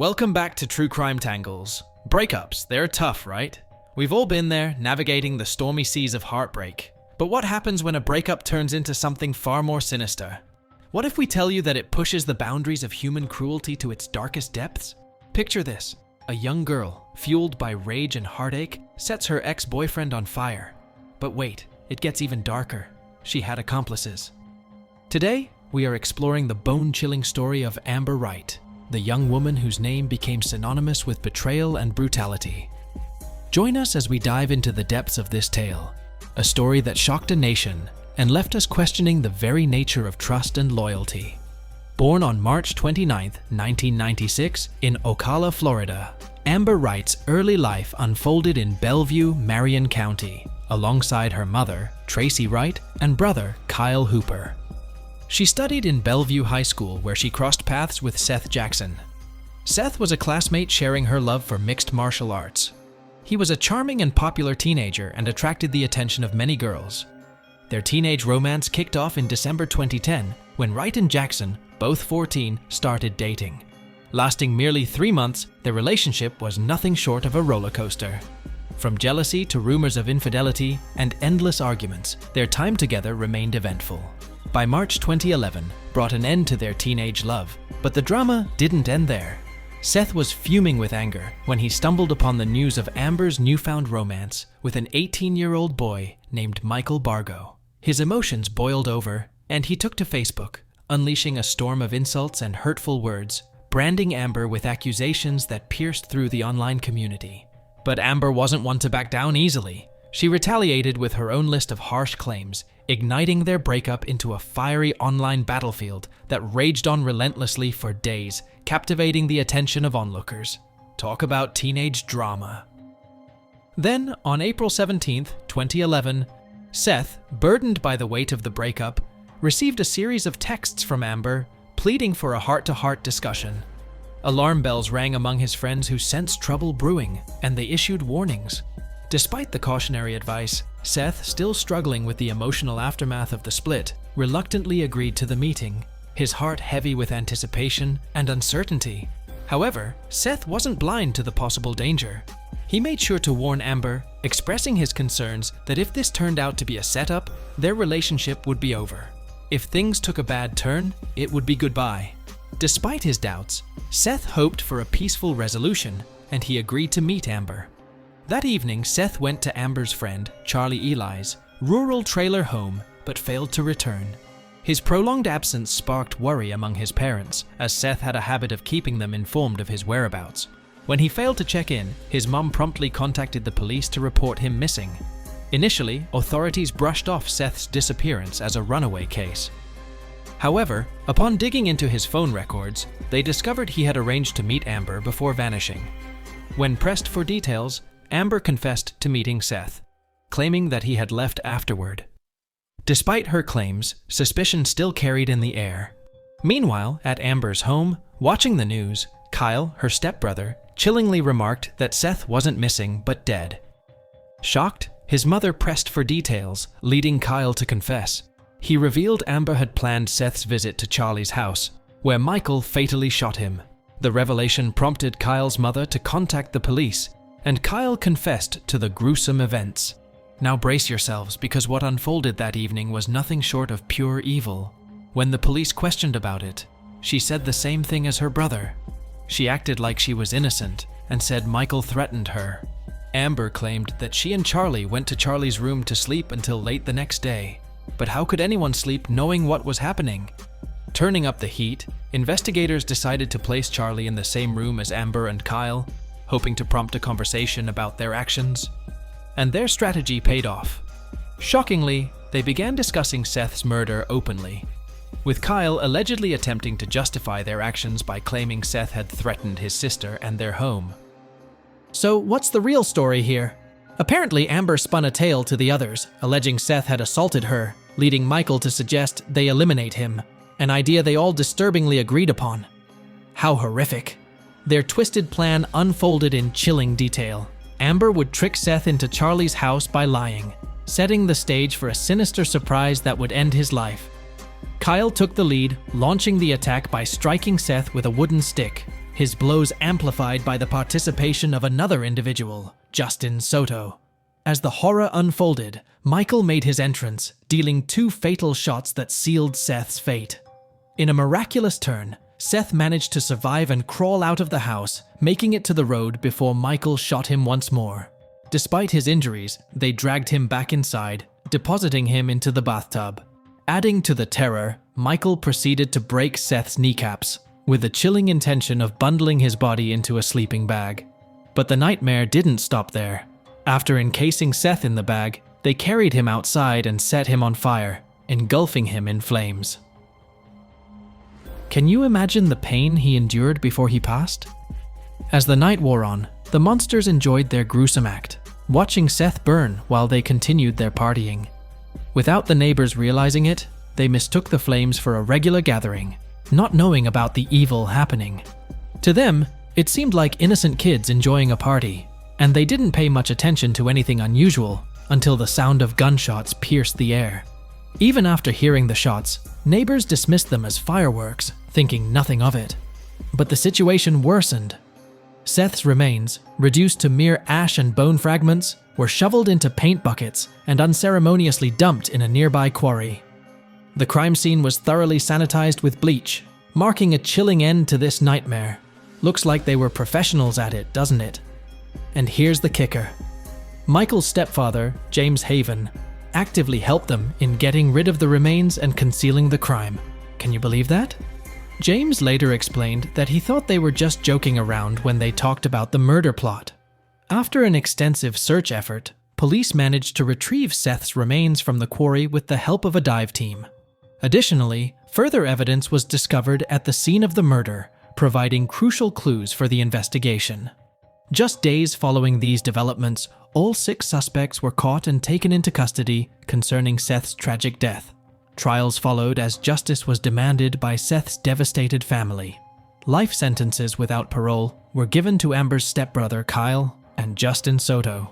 Welcome back to True Crime Tangles. Breakups, they're tough, right? We've all been there, navigating the stormy seas of heartbreak. But what happens when a breakup turns into something far more sinister? What if we tell you that it pushes the boundaries of human cruelty to its darkest depths? Picture this. A young girl, fueled by rage and heartache, sets her ex-boyfriend on fire. But wait, it gets even darker. She had accomplices. Today, we are exploring the bone-chilling story of Amber Wright, the young woman whose name became synonymous with betrayal and brutality. Join us as we dive into the depths of this tale, a story that shocked a nation and left us questioning the very nature of trust and loyalty. Born on March 29, 1996, in Ocala, Florida, Amber Wright's early life unfolded in Bellevue, Marion County, alongside her mother, Tracy Wright, and brother, Kyle Hooper. She studied in Bellevue High School, where she crossed paths with Seath Jackson. Seath was a classmate sharing her love for mixed martial arts. He was a charming and popular teenager and attracted the attention of many girls. Their teenage romance kicked off in December 2010, when Wright and Jackson, both 14, started dating. Lasting merely 3 months, their relationship was nothing short of a roller coaster. From jealousy to rumors of infidelity and endless arguments, their time together remained eventful. By March 2011, brought an end to their teenage love, but the drama didn't end there. Seath was fuming with anger when he stumbled upon the news of Amber's newfound romance with an 18-year-old boy named Michael Bargo. His emotions boiled over, and he took to Facebook, unleashing a storm of insults and hurtful words, branding Amber with accusations that pierced through the online community. But Amber wasn't one to back down easily. She retaliated with her own list of harsh claims, igniting their breakup into a fiery online battlefield that raged on relentlessly for days, captivating the attention of onlookers. Talk about teenage drama. Then, on April 17, 2011, Seath, burdened by the weight of the breakup, received a series of texts from Amber, pleading for a heart-to-heart discussion. Alarm bells rang among his friends who sensed trouble brewing, and they issued warnings. Despite the cautionary advice, Seath, still struggling with the emotional aftermath of the split, reluctantly agreed to the meeting, his heart heavy with anticipation and uncertainty. However, Seath wasn't blind to the possible danger. He made sure to warn Amber, expressing his concerns that if this turned out to be a setup, their relationship would be over. If things took a bad turn, it would be goodbye. Despite his doubts, Seath hoped for a peaceful resolution, and he agreed to meet Amber. That evening, Seath went to Amber's friend, Charlie Eli's, rural trailer home, but failed to return. His prolonged absence sparked worry among his parents, as Seath had a habit of keeping them informed of his whereabouts. When he failed to check in, his mum promptly contacted the police to report him missing. Initially, authorities brushed off Seath's disappearance as a runaway case. However, upon digging into his phone records, they discovered he had arranged to meet Amber before vanishing. When pressed for details, Amber confessed to meeting Seath, claiming that he had left afterward. Despite her claims, suspicion still carried in the air. Meanwhile, at Amber's home, watching the news, Kyle, her stepbrother, chillingly remarked that Seath wasn't missing but dead. Shocked, his mother pressed for details, leading Kyle to confess. He revealed Amber had planned Seath's visit to Charlie's house, where Michael fatally shot him. The revelation prompted Kyle's mother to contact the police, and Kyle confessed to the gruesome events. Now brace yourselves, because what unfolded that evening was nothing short of pure evil. When the police questioned about it, she said the same thing as her brother. She acted like she was innocent and said Michael threatened her. Amber claimed that she and Charlie went to Charlie's room to sleep until late the next day. But how could anyone sleep knowing what was happening? Turning up the heat, investigators decided to place Charlie in the same room as Amber and Kyle, hoping to prompt a conversation about their actions. And their strategy paid off. Shockingly, they began discussing Seath's murder openly, with Kyle allegedly attempting to justify their actions by claiming Seath had threatened his sister and their home. So what's the real story here? Apparently, Amber spun a tale to the others, alleging Seath had assaulted her, leading Michael to suggest they eliminate him, an idea they all disturbingly agreed upon. How horrific. Their twisted plan unfolded in chilling detail. Amber would trick Seath into Charlie's house by lying, setting the stage for a sinister surprise that would end his life. Kyle took the lead, launching the attack by striking Seath with a wooden stick, his blows amplified by the participation of another individual, Justin Soto. As the horror unfolded, Michael made his entrance, dealing 2 fatal shots that sealed Seath's fate. In a miraculous turn, Seath managed to survive and crawl out of the house, making it to the road before Michael shot him once more. Despite his injuries, they dragged him back inside, depositing him into the bathtub. Adding to the terror, Michael proceeded to break Seath's kneecaps, with the chilling intention of bundling his body into a sleeping bag. But the nightmare didn't stop there. After encasing Seath in the bag, they carried him outside and set him on fire, engulfing him in flames. Can you imagine the pain he endured before he passed? As the night wore on, the monsters enjoyed their gruesome act, watching Seath burn while they continued their partying. Without the neighbors realizing it, they mistook the flames for a regular gathering, not knowing about the evil happening. To them, it seemed like innocent kids enjoying a party, and they didn't pay much attention to anything unusual until the sound of gunshots pierced the air. Even after hearing the shots, neighbors dismissed them as fireworks, thinking nothing of it. But the situation worsened. Seath's remains, reduced to mere ash and bone fragments, were shoveled into paint buckets and unceremoniously dumped in a nearby quarry. The crime scene was thoroughly sanitized with bleach, marking a chilling end to this nightmare. Looks like they were professionals at it, doesn't it? And here's the kicker. Michael's stepfather, James Haven, actively helped them in getting rid of the remains and concealing the crime. Can you believe that? James later explained that he thought they were just joking around when they talked about the murder plot. After an extensive search effort, police managed to retrieve Seath's remains from the quarry with the help of a dive team. Additionally, further evidence was discovered at the scene of the murder, providing crucial clues for the investigation. Just days following these developments, all 6 suspects were caught and taken into custody concerning Seath's tragic death. Trials followed as justice was demanded by Seath's devastated family. Life sentences without parole were given to Amber's stepbrother Kyle and Justin Soto.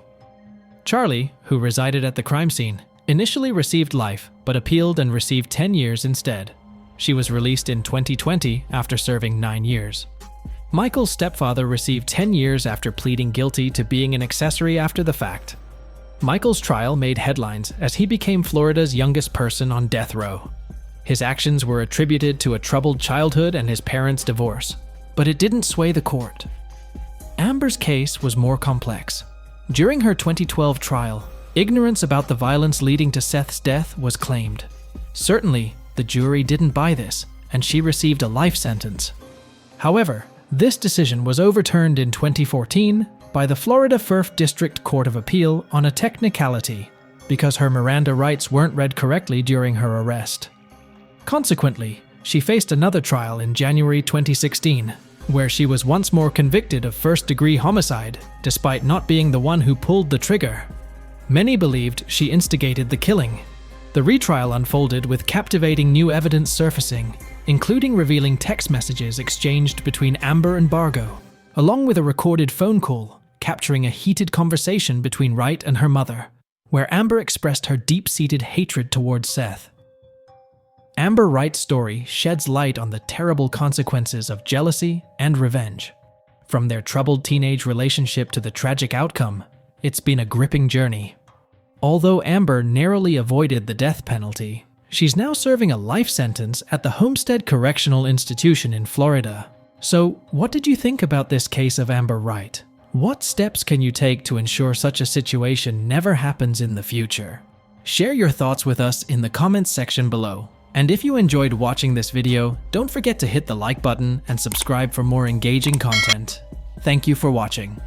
Charlie, who resided at the crime scene, initially received life but appealed and received 10 years instead. She was released in 2020 after serving 9 years. Michael's stepfather received 10 years after pleading guilty to being an accessory after the fact. Michael's trial made headlines as he became Florida's youngest person on death row. His actions were attributed to a troubled childhood and his parents' divorce, but it didn't sway the court. Amber's case was more complex. During her 2012 trial, ignorance about the violence leading to Seath's death was claimed. Certainly, the jury didn't buy this, and she received a life sentence. However, this decision was overturned in 2014 by the Florida 1st District Court of Appeal on a technicality, because her Miranda rights weren't read correctly during her arrest. Consequently, she faced another trial in January 2016, where she was once more convicted of first-degree homicide, despite not being the one who pulled the trigger. Many believed she instigated the killing. The retrial unfolded with captivating new evidence surfacing, including revealing text messages exchanged between Amber and Bargo, along with a recorded phone call capturing a heated conversation between Wright and her mother, where Amber expressed her deep-seated hatred towards Seath. Amber Wright's story sheds light on the terrible consequences of jealousy and revenge. From their troubled teenage relationship to the tragic outcome, it's been a gripping journey. Although Amber narrowly avoided the death penalty, she's now serving a life sentence at the Homestead Correctional Institution in Florida. So, what did you think about this case of Amber Wright? What steps can you take to ensure such a situation never happens in the future? Share your thoughts with us in the comments section below. And if you enjoyed watching this video, don't forget to hit the like button and subscribe for more engaging content. Thank you for watching.